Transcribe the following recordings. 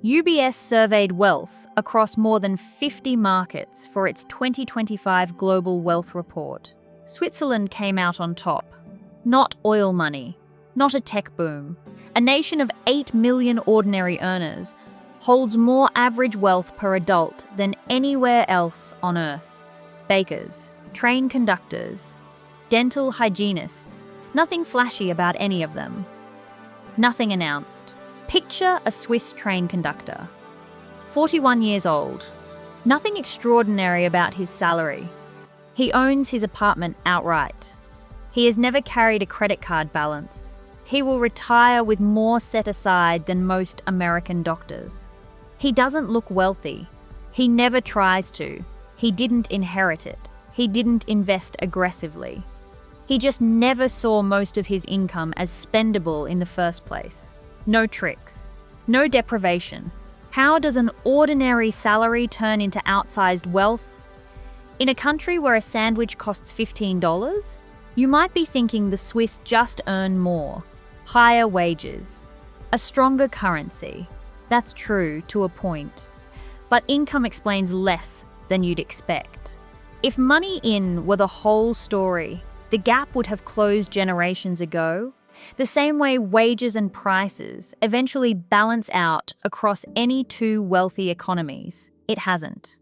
UBS surveyed wealth across more than 50 markets for its 2025 Global Wealth Report. Switzerland came out on top. Not oil money, not a tech boom. A nation of 8 million ordinary earners holds more average wealth per adult than anywhere else on Earth. Bakers, train conductors, dental hygienists, nothing flashy about any of them. Nothing announced. Picture a Swiss train conductor. 41 years old. Nothing extraordinary about his salary. He owns his apartment outright. He has never carried a credit card balance. He will retire with more set aside than most American doctors. He doesn't look wealthy. He never tries to. He didn't inherit it. He didn't invest aggressively. He just never saw most of his income as spendable in the first place. No tricks. No deprivation. How does an ordinary salary turn into outsized wealth? In a country where a sandwich costs $15, you might be thinking the Swiss just earn more. Higher wages. A stronger currency. That's true to a point. But income explains less than you'd expect. If money in were the whole story, the gap would have closed generations ago. The same way wages and prices eventually balance out across any two wealthy economies. It hasn't.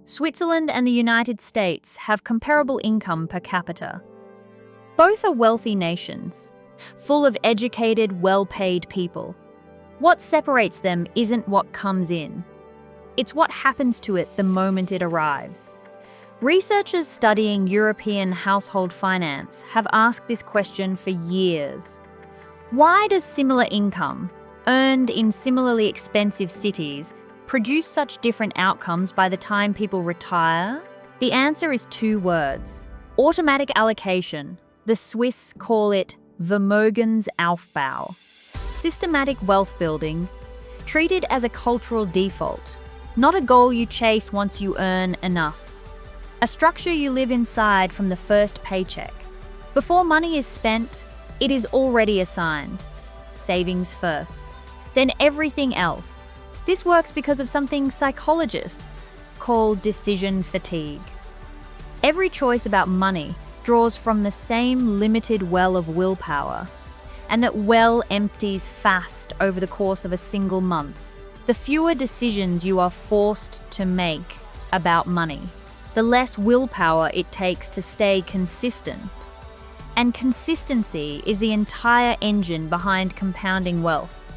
Switzerland and the United States have comparable income per capita. Both are wealthy nations, full of educated, well-paid people. What separates them isn't what comes in. It's what happens to it the moment it arrives. Researchers studying European household finance have asked this question for years. Why does similar income, earned in similarly expensive cities, produce such different outcomes by the time people retire? The answer is two words: automatic allocation. The Swiss call it Vermögensaufbau. Systematic wealth building, treated as a cultural default, not a goal you chase once you earn enough. A structure you live inside from the first paycheck. Before money is spent, it is already assigned. Savings first, then everything else. This works because of something psychologists call decision fatigue. Every choice about money draws from the same limited well of willpower, and that well empties fast over the course of a single month. The fewer decisions you are forced to make about money, the less willpower it takes to stay consistent. And consistency is the entire engine behind compounding wealth.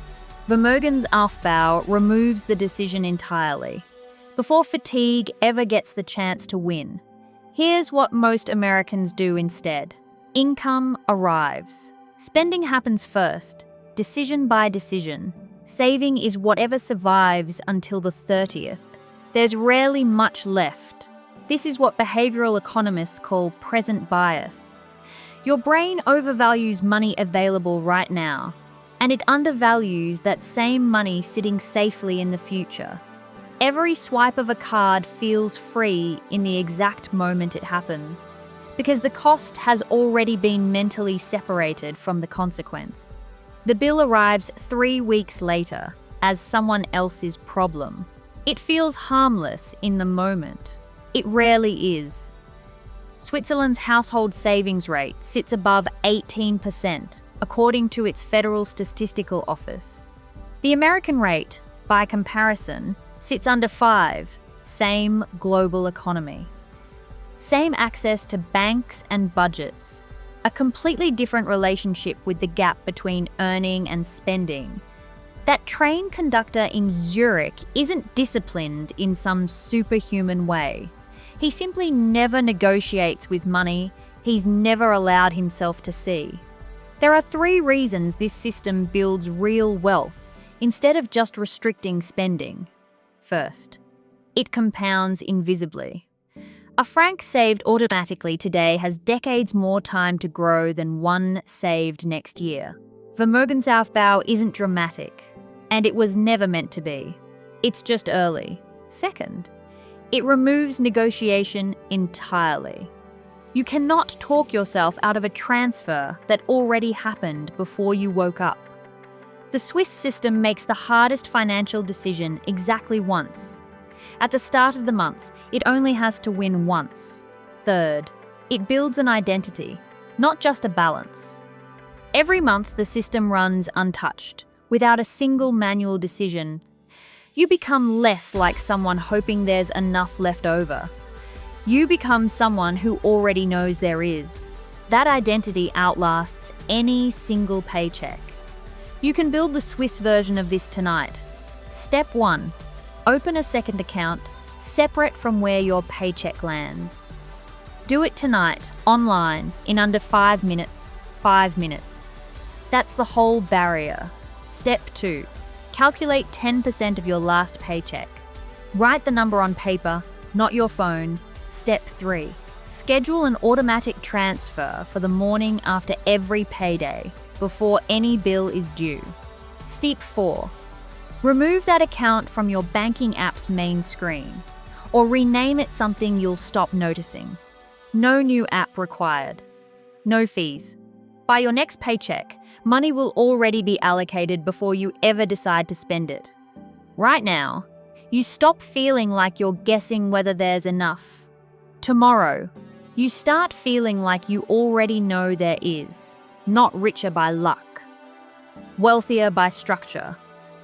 Vermögensaufbau removes the decision entirely, before fatigue ever gets the chance to win. Here's what most Americans do instead. Income arrives. Spending happens first, decision by decision. Saving is whatever survives until the 30th. There's rarely much left. This is what behavioral economists call present bias. Your brain overvalues money available right now, and it undervalues that same money sitting safely in the future. Every swipe of a card feels free in the exact moment it happens, because the cost has already been mentally separated from the consequence. The bill arrives 3 weeks later as someone else's problem. It feels harmless in the moment. It rarely is. Switzerland's household savings rate sits above 18%, according to its Federal Statistical Office. The American rate, by comparison, sits under 5%, same global economy. Same access to banks and budgets, a completely different relationship with the gap between earning and spending. That train conductor in Zurich isn't disciplined in some superhuman way. He simply never negotiates with money he's never allowed himself to see. There are 3 reasons this system builds real wealth instead of just restricting spending. First, it compounds invisibly. A franc saved automatically today has decades more time to grow than one saved next year. Vermögensaufbau isn't dramatic, and it was never meant to be. It's just early. Second, it removes negotiation entirely. You cannot talk yourself out of a transfer that already happened before you woke up. The Swiss system makes the hardest financial decision exactly once. At the start of the month, it only has to win once. Third, it builds an identity, not just a balance. Every month, the system runs untouched, without a single manual decision. You become less like someone hoping there's enough left over. You become someone who already knows there is. That identity outlasts any single paycheck. You can build the Swiss version of this tonight. Step 1. Open a second account, separate from where your paycheck lands. Do it tonight, online, in under 5 minutes. 5 minutes. That's the whole barrier. Step 2. Calculate 10% of your last paycheck. Write the number on paper, not your phone. Step 3. Schedule an automatic transfer for the morning after every payday, before any bill is due. Step 4. Remove that account from your banking app's main screen, or rename it something you'll stop noticing. No new app required. No fees. By your next paycheck, money will already be allocated before you ever decide to spend it. Right now, you stop feeling like you're guessing whether there's enough. Tomorrow, you start feeling like you already know there is, not richer by luck. Wealthier by structure.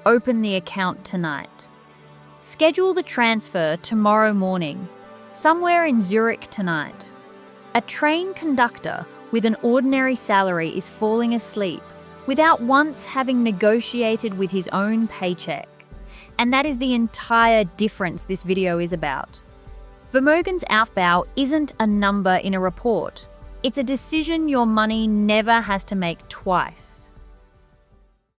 Open the account tonight. Schedule the transfer tomorrow morning, somewhere in Zurich tonight. A train conductor with an ordinary salary is falling asleep without once having negotiated with his own paycheck. And that is the entire difference this video is about. Vermögensaufbau isn't a number in a report. It's a decision your money never has to make twice.